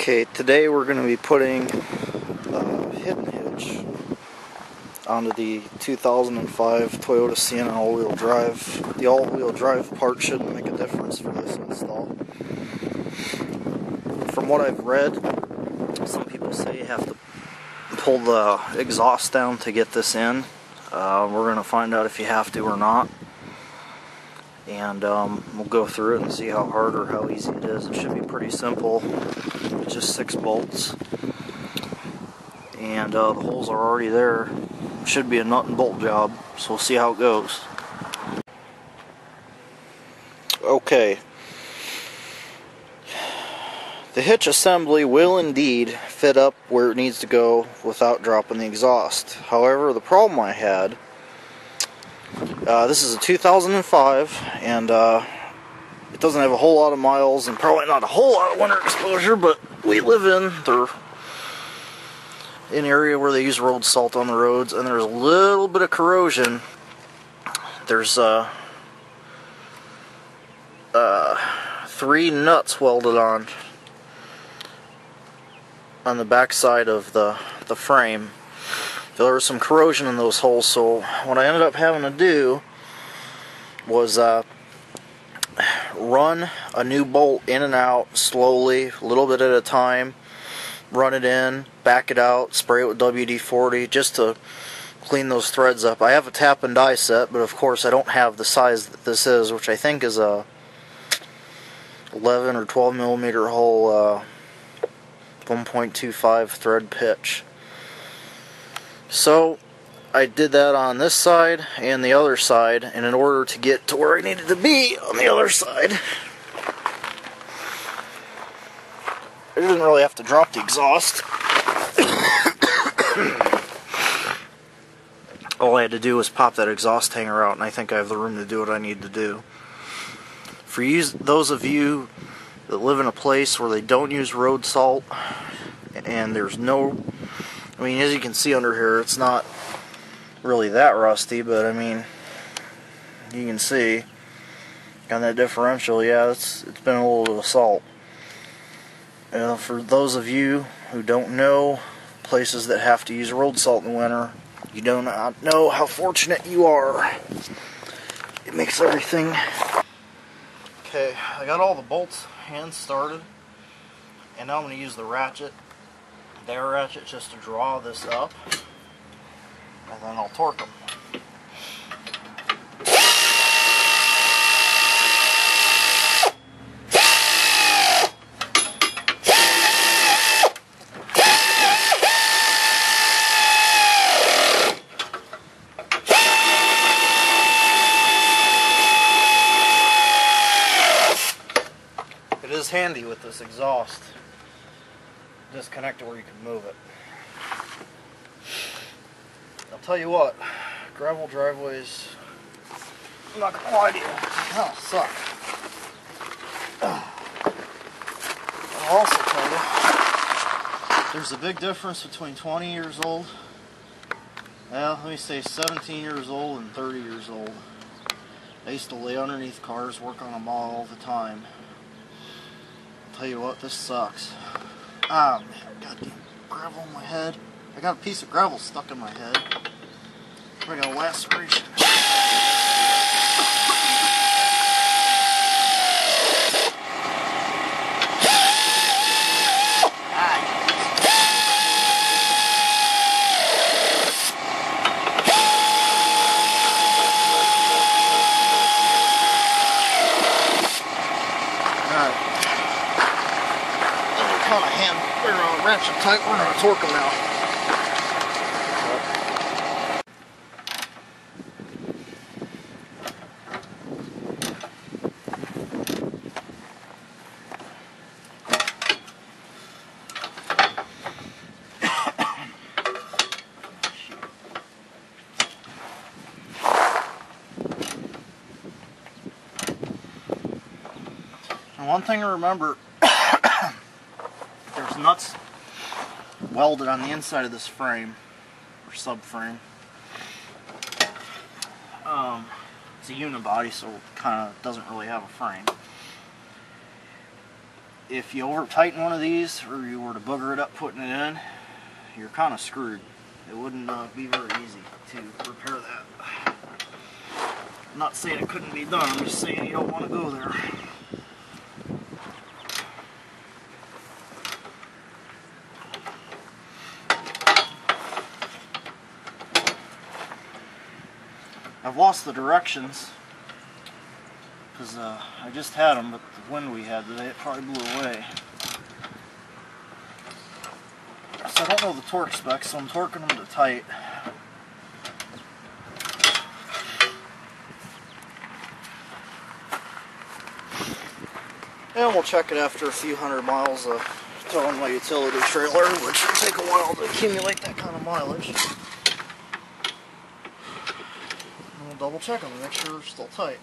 Okay, today we're going to be putting hidden hitch onto the 2005 Toyota Sienna all-wheel drive. The all-wheel drive part shouldn't make a difference for this install. From what I've read, some people say you have to pull the exhaust down to get this in. We're going to find out if you have to or not. And we'll go through it and see how hard or how easy it is. It should be pretty simple. It's just 6 bolts. And the holes are already there. It should be a nut and bolt job, so we'll see how it goes. Okay. The hitch assembly will indeed fit up where it needs to go without dropping the exhaust. However, the problem I had, this is a 2005, and it doesn't have a whole lot of miles and probably not a whole lot of winter exposure, but we live in an area where they use road salt on the roads, and there's a little bit of corrosion. There's 3 nuts welded on the back side of the frame. There was some corrosion in those holes, so what I ended up having to do was run a new bolt in and out slowly, a little bit at a time, run it in, back it out, spray it with WD-40 just to clean those threads up. I have a tap and die set, but of course I don't have the size that this is, which I think is a 11 or 12 millimeter hole 1.25 thread pitch. So I did that on this side and the other side, and in order to get to where I needed to be on the other side, I didn't really have to drop the exhaust. All I had to do was pop that exhaust hanger out, and I think I have the room to do what I need to do. For those of you that live in a place where they don't use road salt, and there's no, I mean, as you can see under here, it's not really that rusty, but I mean, you can see on that differential, yeah, it's been a little bit of salt. For those of you who don't know places that have to use road salt in the winter, you do not know how fortunate you are. It makes everything. Okay, I got all the bolts hand started, and now I'm going to use the ratchet, their ratchet, just to draw this up, and then I'll torque them. It is handy with this exhaust. Disconnect it where you can move it. I'll tell you what, gravel driveways, I'm not gonna lie to you, they'll suck. I'll also tell you, there's a big difference between 20 years old, well, let me say 17 years old and 30 years old. I used to lay underneath cars, work on them all the time. I'll tell you what, this sucks. Ah, man, goddamn gravel in my head. I got a piece of gravel stuck in my head. I got a laceration. Ratchet tight, we're going to torque them now. And one thing to remember, there's nuts welded on the inside of this frame, or subframe. It's a unibody, so it kind of doesn't really have a frame. if you over tighten one of these, or you were to booger it up putting it in, you're kind of screwed. It wouldn't be very easy to repair that. I'm not saying it couldn't be done, I'm just saying you don't want to go there. I've lost the directions because I just had them, but the wind we had today, it probably blew away. So I don't know the torque specs, so I'm torquing them to tight. And we'll check it after a few hundred miles of towing my utility trailer, which will take a while to accumulate that kind of mileage. And we'll double check them and make sure they're still tight.